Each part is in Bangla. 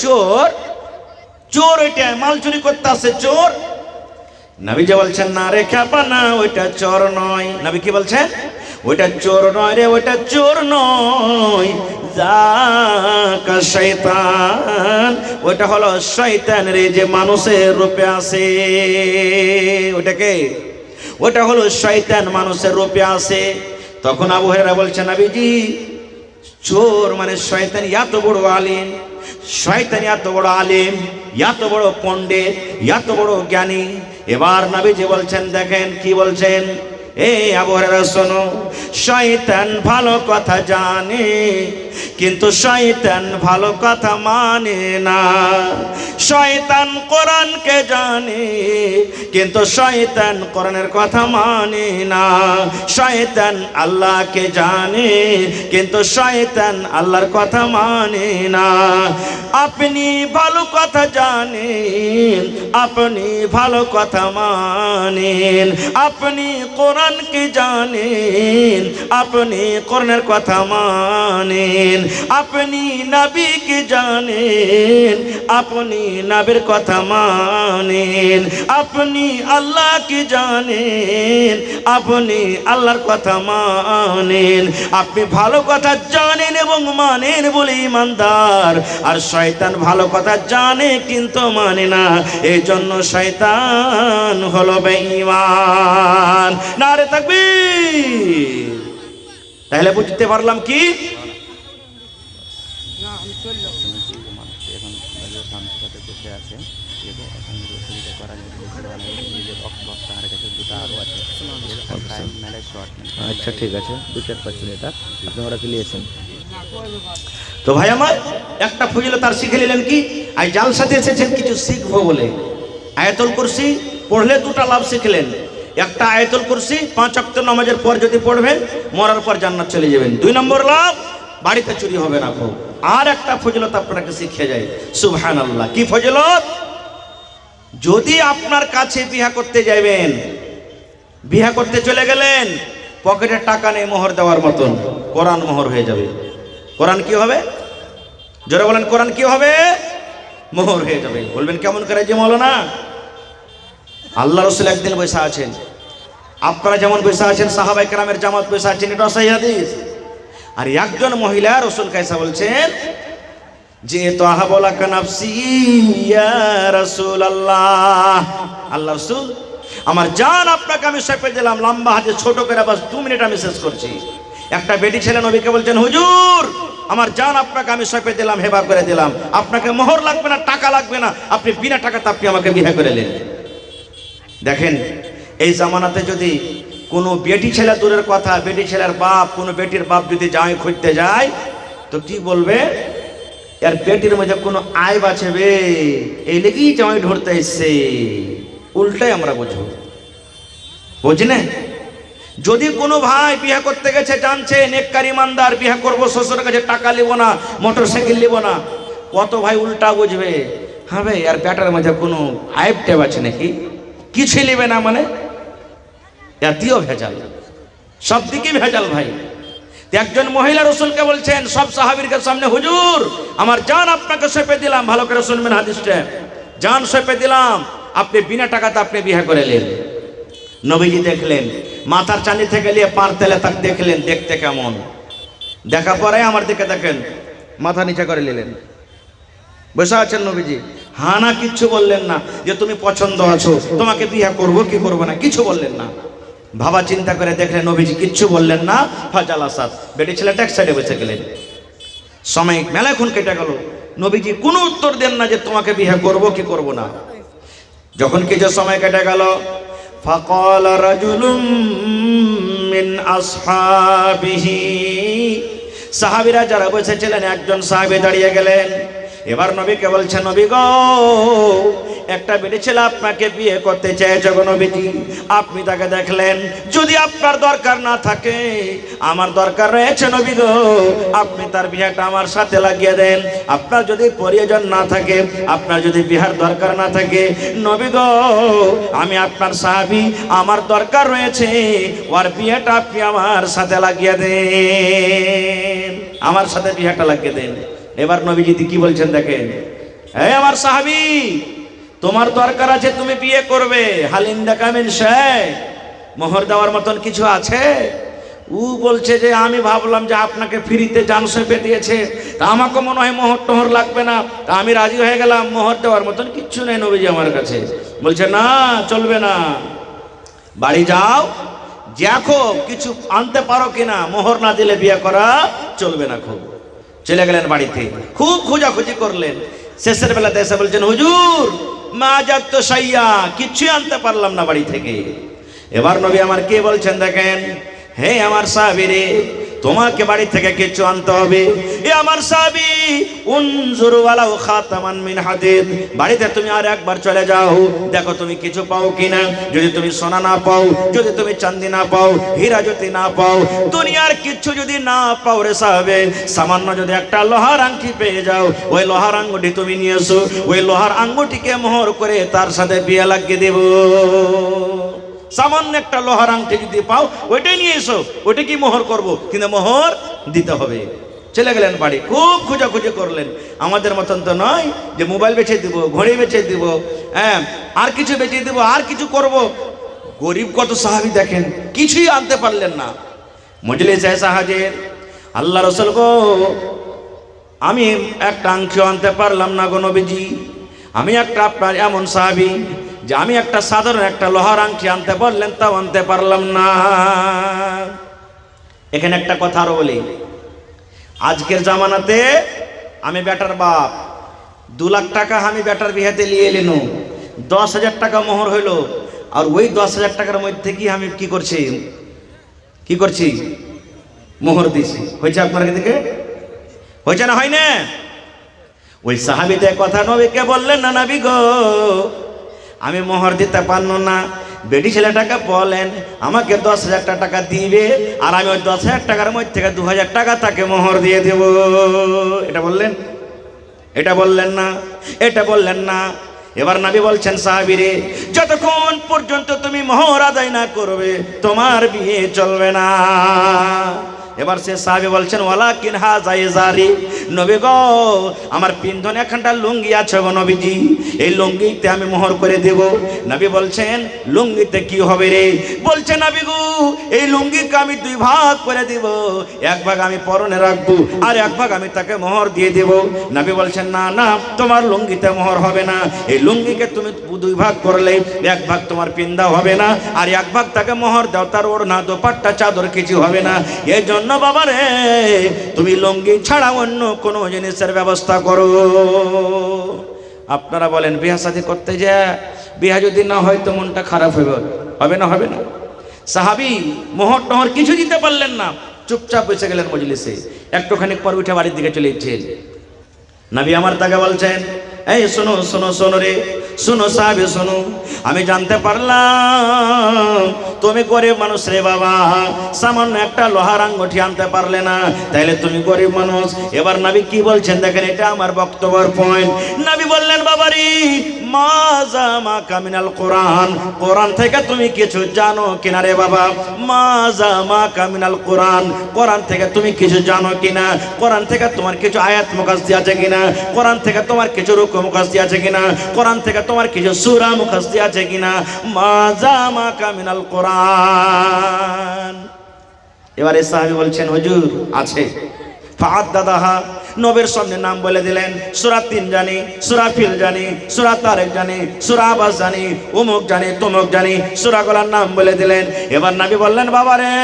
চোর চোর ওইটা মাল চুরি করতে আসে চোর। নবী যে বলছেন না রে খ্যাপা না, ওইটা চোর নয়। নবী কি বলছেন? ওইটা চোর নয় রে, ওইটা চোর নয়, যাকা শয়তান, ওইটা হলো শয়তান রে, যে মানুষের রূপে আসে। ওইটাকে ওটা হলো শয়তান, মানুষের রূপে আসে। তখন আবু হুরায়রা বলছেন নবীজি চোর মানে শয়তান এত বড় আলিম, শয়তান এত বড় আলিম, এত বড় পণ্ডিত, এত বড় জ্ঞানী। এবার নবীজি বলছেন, দেখেন কি বলছেন, এই আবু হুরায়রা শোনো, শয়তান ভালো কথা জানে কিন্তু শয়তান ভালো কথা মানে না। শয়তান কোরআনকে জানে কিন্তু শয়তান কোরআনের কথা মানে না। শয়তান আল্লাহকে জানে কিন্তু শয়তান আল্লাহর কথা মানে না। আপনি ভালো কথা জানেন, আপনি ভালো কথা মানেন, আপনি কোরআনকে জানেন, আপনি কোরআনের কথা মানেন, আপনি নবীকে জানেন, আপনি নবীর কথা মানেন, আপনি আল্লাহকে জানেন, আপনি আল্লাহর কথা মানেন। আপনি ভালো কথা জানেন এবং মানেন বলে ঈমানদার, আর শয়তান ভালো কথা জানে কিন্তু মানে না, এই জন্য শয়তান হলো বেঈমান। নারে তাকবীর। তাহলে বুঝতে পারলাম কি, আচ্ছা ঠিক আছে, 2-4-5 মিনিট আপনি ওরা লিয়েছেন। তো ভাই আমার একটা ফজিলত আর শিখে নিলেন কি, আজ জালসাতে এসেছেন কিছু শিখবো বলে। আয়াতুল কুরসি পড়লে দুটা লাভ শিখলেন। একটা আয়াতুল কুরসি 5 ওয়াক্ত নামাজের পর যদি পড়বেন মরার পর জান্নাত চলে যাবেন। 2 নম্বর লাভ, বাড়িতে চুরি হবে না। আর একটা ফজিলত আপনাকে শিখে যায়, সুবহানাল্লাহ। কি ফজিলত? যদি আপনার কাছে বিয়া করতে যাবেন, বিয়া করতে চলে গেলেন, পকেটে টাকা নেই মোহর দেওয়ার মতন, কোরআন মোহর হয়ে যাবে। কোরআন কি হবে? জোরে বলেন, কোরআন কি হবে? মোহর হয়ে যাবে। বলবেন কেমন করে যে মৌলানা? আল্লাহ রাসূল একদিন বসে আছেন, আপনারা যেমন বসে আছেন, সাহাবায়ে কেরামের জামাত বসে আছেন, এটা সহিহ হাদিস। আর একজন মহিলা রাসূল কাইসা বলছেন যে তো আহাবলাকা নাফসি ইয়া রাসূলুল্লাহ, আল্লাহ রাসূল আমার জান আপনাকে আমি সঁপে দিলাম। লম্বা হাদিস, ছোট করে বাস 2 মিনিট আমি শেষ করছি। একটা বেটি ছেলে নবীকে বলছেন, হুজুর আমার জান আপনাকে আমি সঁপে দিলাম, হেবা করে দিলাম, আপনাকে মোহর লাগবে না, টাকা লাগবে না, আপনি বিনা টাকাতে আপনি আমাকে বিয়ে করে নেন। দেখেন এই জামানাতে যদি কোনো বেটি ছেলে, দূরের কথা বেটি ছেলের বাপ, কোনো বেটির বাপ যদি জামাই খুঁজতে যায় তো কি বলবে, এর বেটির মধ্যে কোনো আয় বাঁচবে, এই লেগেই জামাই ধরতে এসছে। উল্টাই আমরা বুঝবো, বুঝলেন? যদি কোনো ভাই বিয়ে করতে গেছে, জানছে নেককার ইমানদার, বিয়ে করবো শ্বশুরের কাছে টাকা নিব না, মোটরসাইকেল নিব না, কত ভাই উল্টা বুঝবে, হ্যাঁ ভাই আর বেটার মধ্যে কোনো আইব টেব আছে নাকি, কিছু নেবে না, মানে এতিও ভেজাল, সব দিকে ভেজাল ভাই। একজন মহিলা রাসূলকে বলছেন সব সাহাবীর সামনে, হুজুর আমার জান আপনাকে সঁপে দিলাম, ভালো করে শুনবেন হাদিসটা, জান সঁপে দিলাম, আপনি বিনা টাকাতে আপনি বিয়ে করে নেন। নবীজি দেখলেন, মাথার চাঁদি থেকে নিয়ে পার তেলে তাক দেখলেন, দেখতে কেমন, দেখা পরে আমার দিকে দেখেন, মাথা নিচে করে নিলেন, বসে আছেন নবীজি, হানা কিচ্ছু বললেন না যে তুমি পছন্দ আছো, তোমাকে বিয়ে করবো কি করবো না, কিছু বললেন না। ভাবা চিন্তা করে দেখলেন নবীজি কিচ্ছু বললেন না। ফাজাল আসাদ বেটি ছেলেটা এক সাইডে বসে গেলেন। সময় মেলাক্ষণ কেটে গেল, নবীজি কোনো উত্তর দেন না যে তোমাকে বিয়ে করবো কি করবো না। যখন কিছু সময় কেটে গেল, ফাকাল রাজুলুম মিন আসহাবিহি, সাহাবীরা যারা বসেছিলেন একজন সাহাবী দাঁড়িয়ে গেলেন। এবার নবীকে বলছেন, নবী গো একটা বেটি ছেলে আপনাকে বিয়ে করতে চাইছে গো নবীজি, আপনি তাকে দেখলেন, যদি আপনার দরকার না থাকে, আমার দরকার রয়েছে নবী গো, আপনি তার বিয়েটা আমার সাথে লাগিয়ে দেন। আপনার যদি প্রয়োজন না থাকে, আপনার যদি বিয়ার দরকার না থাকে, নবী গো আমি আপনার সাহাবী, আমার দরকার রয়েছে, ওর বিয়েটা আপনি আমার সাথে লাগিয়ে দেন, আমার সাথে বিয়েটা লাগিয়ে দেন। এবার নবীজি কি বলছেন দেখেন, এই আমার সাহাবী, তোমার দরকার আছে, তুমি বিয়ে করবে, হালিন্দা কামিল শেখ, মোহর দেওয়ার মতন কিছু আছে? ও বলছে যে আমি ভাবলাম যে আপনাকে ফ্রিতে জান সেপে দিয়েছে, তা আমাকে মনে হয় মোহর টোহর লাগবে না, তা আমি রাজি হয়ে গেলাম, মোহর দেওয়ার মতন কিচ্ছু নেই নবীজি আমার কাছে। বলছে না, চলবে না, বাড়ি যাও, দেখো কিছু আনতে পারো কিনা, মোহর না দিলে বিয়ে করা চলবে না। খুব চলে গেলেন বাড়িতে, খুব খোঁজাখুঁজি করলেন, শেষের বেলাতে এসে বলছেন হুজুর মা যাত তো সাইয়া, কিচ্ছুই আনতে পারলাম না বাড়ি থেকে। এবার নবী আমার কে বলছেন দেখেন, হে আমার সাহাবী রে, তোমাকে বাড়ি থেকে কিছু আনতে হবে। এ আমার সাহাবী, উনজুরু ওয়ালাউ খাতামান মিন হাদিদ, বাড়িতে তুমি আর একবার চলে যাও, দেখো তুমি কিছু পাও কিনা। যদি তুমি সোনা না পাও, যদি তুমি চাঁদি না পাও, হীরা যদি না পাও, দুনিয়ার কিচ্ছু যদি না পাও রে সাহাবে, সামান্য যদি একটা লোহার আংটি পেয়ে যাও, ওই লোহার আঙ্গুটি তুমি নিয়ে এসো, ওই লোহার আঙ্গুটিকে মোহর করে তার সাথে বিয়ে লাগিয়ে দেব। সামান্য একটা লোহার আংটি যদি পাও, ওইটাই নিয়ে এসো, ওইটা কি মোহর করব, কিন্তু মোহর দিতে হবে। চলে গেলেন বাড়ি, খুব খোঁজাখুঁজি করলেন। আমাদের মতন তো নয় যে মোবাইল বেচে দিব, ঘড়ি বেচে দিব, হ্যাঁ আর কিছু বেচে দিব, আর কিছু করব। গরিব কত সাহাবী দেখেন, কিছুই আনতে পারলেন না। মজলিসে হাজির, আল্লাহ রাসূল গো, আমি একটা আংটি আনতে পারলাম না গো নবীজি, আমি একটা আপনার এমন সাহাবী যে আমি একটা সাধারণ একটা লোহার আংটি আনতে বললেন, তাও আনতে পারলাম না। এখানে একটা কথা আরো বলি, আজকের জামানাতে আমি বেটার বাপ, 2 লাখ টাকা আমি বেটার বিহাতে নিয়ে এলেন, 10,000 টাকা মোহর হইল, আর ওই 10,000 টাকার মধ্যে কি আমি কি করছি মোহর দিছি। হয়েছে আপনার দিকে, হয়েছে না হয় না? ওই সাহাবীতে কথা নবীকে বললেন, না নবী গো, আমি মোহর দিতে পারলো না, বেটি ছেলেটাকে বলেন আমাকে 10,000 টাকা দিবে, আর আমি ওই 10,000 টাকার মধ্যে থেকে 2,000 টাকা তাকে মোহর দিয়ে দেব। এটা বললেন? এটা বললেন না, এটা বললেন না। এবার নবী বলছেন সাহাবীরে, যতক্ষণ পর্যন্ত তুমি মোহর আদায় না করবে তোমার বিয়ে চলবে না। এবার সে সাহাবী বলছেন, ওয়ালাকিন হাযা ইজারি, নবী গো আমার পিন্ধনে একখানটা লুঙ্গি আছে গো নবীজি, এই লুঙ্গিতে আমি মোহর করে দেব। নবী বলছেন, লুঙ্গিতে কি হবে রে? বলছে নবী গো, এই লুঙ্গিকে আমি 2 ভাগ করে দেব, 1 ভাগ আমি পরনে রাখবো, আর 1 ভাগ আমি তাকে মোহর দিয়ে দেব। নবী বলছেন, না না, তোমার লুঙ্গিতে মোহর হবে না, এই লুঙ্গিকে তুমি 2 ভাগ করলে 1 ভাগ তোমার পিন্দা হবে না, আর 1 ভাগ তাকে মোহর দাও, তার ওড়না দোপাট্টা চাদর কিছু হবে না। এই জন্য বাবা রে, তুমি লুঙ্গি ছাড়া অন্য কোনো জিনিসের ব্যবস্থা করো। আপনারা বলেন বিয়া শাদী করতে যা, বিয়া যদি না হয় তো মনটা খারাপ হবে না? হবে না? সাহাবী মোহর টোহর কিছু দিতে পারলেন না, চুপচাপ বসে গেলেন মজলিসে। একটুখানি পর উঠে বাড়ির দিকে চলে যাচ্ছেন। নবী আমার তাকে বলছেন, এই শোনো শোনো শোনো রে, শোনো সাহাবী শোনো, আমি জানতে পারলাম তুমি গরিব মানুষ রে বাবা, সামান্য একটা লোহার আঙ্গুঠি আনতে পারলে না, তাইলে তুমি গরিব মানুষ। এবার নবী কি বলছেন দেখেন, এটা আমার বক্তব্যের পয়েন্ট। নবী বললেন, বাবারি মাজা মা কামিনাল কোরআন, কোরআন থেকে তুমি কিছু জানো কিনা রে বাবা? মাজা মা কামিনাল কোরআন, কোরআন থেকে তুমি কিছু জানো কিনা? কোরআন থেকে তোমার কিছু আয়াত মুখস্থ আছে কিনা? কোরআন থেকে তোমার কিছু রুকু মুখস্থ আছে কিনা? কোরআন থেকে তোমার কিছু সূরা মুখস্থ আছে কিনা? মাজা মা কামিনাল কোরআন। এবারে সাহাবী বলছেন, হুজুর আছে। ফাআদ্দাদাহা, নবীর সামনে নাম বলে দিলেন, সূরা 3 জানি, সূরা ফিল জানি, সূরা তারেক জানি, সূরা আবাস জানি, অমুক জানি, তমুক জানি, সূরাগুলোর নাম বলে দিলেন। এবার নবী বললেন, বাবা রে,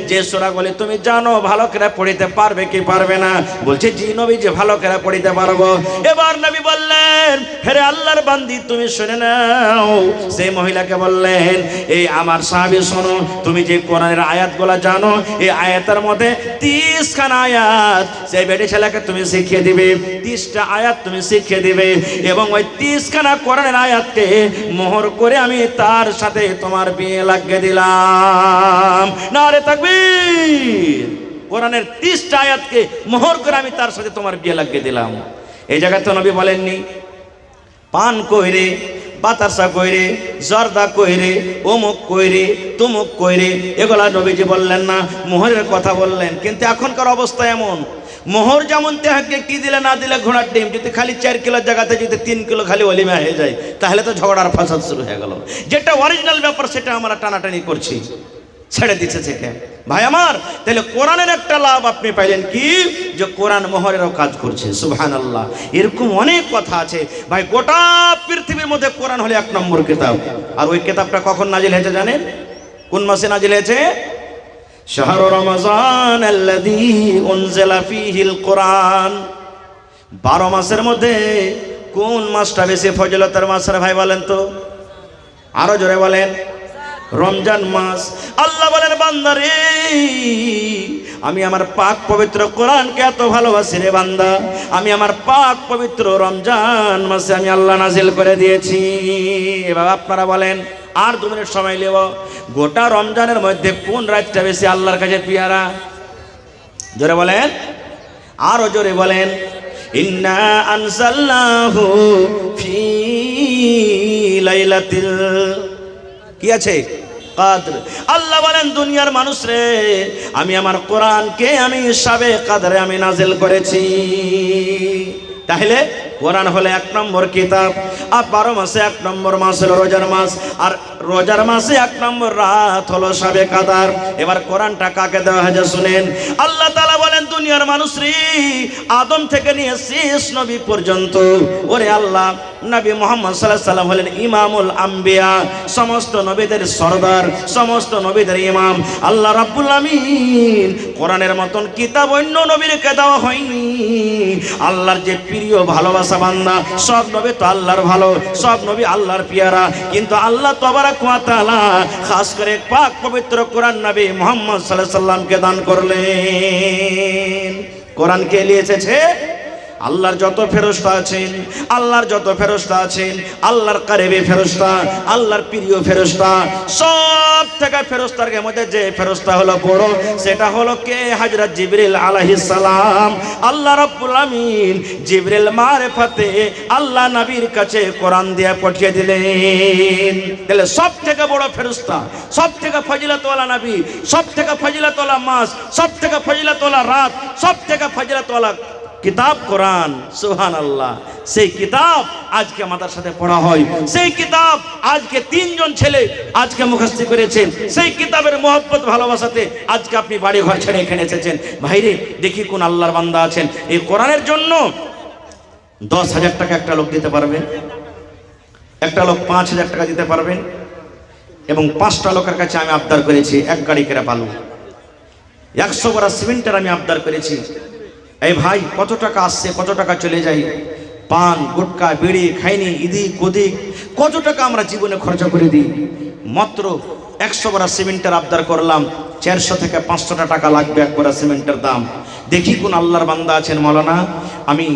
যে সূরাগুলি তুমি জানো ভালো করে পড়িতে পারবে কি পারবে না? বলছে, জি নবী, যে ভালো করে পড়িতে পারবো। এবার নবী বললেন, হে আল্লাহর বান্দি তুমি শুনে নাও। সেই মহিলাকে বললেন, এই আমার সাহাবী শোনো, তুমি যে কোরআনের আয়াতগুলো জানো, এই আয়াতের মধ্যে 30 খানা আয়াত সেই বেটি ছেলেকে তুমি শিখিয়ে দিবে, 30টা আয়াত তুমি শিখিয়ে দিবে, এবং ওই 30 খানা কোরআনের আয়াতকে মোহর করে আমি তার সাথে তোমার বিয়ে লাগিয়ে দিলাম। নারে তাকবীর! কোরআনের 30টা আয়াতকে মোহর করে আমি তার সাথে তোমার বিয়ে লাগিয়ে দিলাম। এই জায়গায় তো নবী বলেননি পান কইরে, বাতাসা কইরে, জর্দা কইরে, অমুক কইরে, তুমুক কইরে, এগুলা নবীজি বললেন না, মোহরের কথা বললেন। কিন্তু এখনকার অবস্থা এমন, মোহর যেমন তেহাকে কি দিলে না দিলে ঘোড়ার ডিম, যদি খালি 4 কিলোর জায়গাতে যদি 3 কিলো খালি অলিমা হয়ে যায় তাহলে তো ঝগড়ার ফাসাদ শুরু হয়ে গেল। যেটা অরিজিনাল ব্যাপার সেটা আমরা টানাটানি করছি, ছেড়ে দিচ্ছে সেটা। ভাই আমার, তাহলে কোরআনের একটা লাভ আপনি পাইলেন কি, যে কোরআন মোহরেরও কাজ করছে। সুবহানাল্লাহ। এরকম অনেক কথা আছে ভাই। গোটা পৃথিবীর মধ্যে কোরআন হলো 1 নম্বর কিতাব। আর ওই কিতাবটা কখন নাজিল হয়েছে জানেন? কোন মাসে নাজিল হয়েছে? শাহরু রমাজান আল্লাযী উনজিলা ফীহিল কোরআন। 12 মাসের মধ্যে কোন মাসটা বেশি ফজিলতের মাস রে ভাই বলেন তো? আরো জোরে বলেন। রমজান মাস। আল্লাহ বলেন বান্দারে, আমি আমার পাক পবিত্র কোরআনকে এত ভালোবাসি রে বান্দা, আমি আমার পাক পবিত্র রমজান মাসে আমি আল্লাহ নাজিল করে দিয়েছি। এবার আপনারা বলেন, আর 2 মিনিট সময় নেব, গোটা রমজানের মধ্যে কোন রাতটা বেশি আল্লাহর কাছে পিয়ারা? জোরে বলেন, আরো জোরে বলেন। ইন্না আনজালনাহু ফি লাইলাতিল, কি আছে? কাদর। আল্লাহ বলেন দুনিয়ার মানুষ রে, আমি আমার কোরআনকে আমি শাবে কাদরে আমি নাজিল করেছি। তাহলে কোরআন হলো 1 নম্বর কিতাব। আর 12 মাসে 1 নম্বর মাস হলো রোজার মাস, আর রোজার মাসে 1 নম্বর রাত হলো শাবে কাদর। এবার কোরআনটা কাকে দেওয়া হয়েছে শুনেন। আল্লাহ তাআলা বলেন দুনিয়ার মানুষ রে, আদম থেকে নিয়ে শেষ নবী পর্যন্ত, ওরে আল্লাহ নবী মুহাম্মদ সাল্লাল্লাহু আলাইহি সাল্লাম হলেন ইমামুল আম্বিয়া, সমস্ত নবীদের সরদার, সমস্ত নবীদের ইমাম। আল্লাহ রাব্বুল আমিন কোরআনের মতন কিতাব অন্য নবীকে দেওয়া হয়নি। আল্লাহর যে প্রিয় ভালোবাসা বান্দা, সব নবী তো আল্লাহর ভালো, সব নবী আল্লাহর পিয়ারা, কিন্তু আল্লাহ তাবারাক ওয়া তাআলা খাস করে পাক পবিত্র কোরআন নবী মুহাম্মদ সাল্লাল্লাহু আলাইহি সাল্লামকে দান করলেন। কোরআন কে নিয়ে এসেছে? আল্লাহর যত ফেরেশতা আছেন, আল্লাহর যত ফেরেশতা আছেন, আল্লাহর কারিবি ফেরেশতা, আল্লাহর প্রিয় ফেরেশতা, সব থেকে ফেরেশতার মধ্যে যে ফেরেশতা হলো বড়, সেটা হলো কে? হযরত জিবরিল আলাইহিস সালাম। আল্লাহ রাব্বুল আমিন জিবরিল মারফতে আল্লাহ নবীর কাছে কোরআন দিয়ে পাঠিয়ে দিলেন। তাহলে সব থেকে বড় ফেরেশতা, সব থেকে ফজিলতওয়ালা নবী, সব থেকে ফজিলতওয়ালা মাস, সব থেকে ফজিলতওয়ালা রাত, সব থেকে ফজিলতওয়ালা কিতাব কোরআন। সুবহানাল্লাহ। সেই কিতাব আজকে আমাদের সাথে পড়া হয়, সেই কিতাব আজকে 3 জন ছেলে আজকে মুখস্থ করেছেন, সেই কিতাবের মহব্বত ভালোবাসাতে আজকে আপনি বাড়ি ঘর ছেড়ে এখানে এসেছেন। ভাইরে, দেখি কোন আল্লাহর বান্দা আছেন এই কোরআনের জন্য 10,000 টাকা একটা লোক দিতে পারবেন, একটা লোক 5,000 টাকা দিতে পারবেন, এবং 5টা লোকের কাছে আমি আবদার করেছি 1 গাড়ি করে বালু, 100 বড়া সিমেন্টের আমি আবদার করেছি। এই ভাই, কত টাকা আসছে, কত টাকা চলে যায়, পান গুটকা বিড়ি খাইনি, ইদিক ওদিক কত টাকা আমরা জীবনে খরচা করে দিই। মাত্র 100 বড়া সিমেন্টের আবদার করলাম, 400 থেকে 500 টাকা লাগবে 1 বড়া সিমেন্টের দাম। দেখি কোন আল্লাহর বান্দা আছেন। মাওলানা, আমি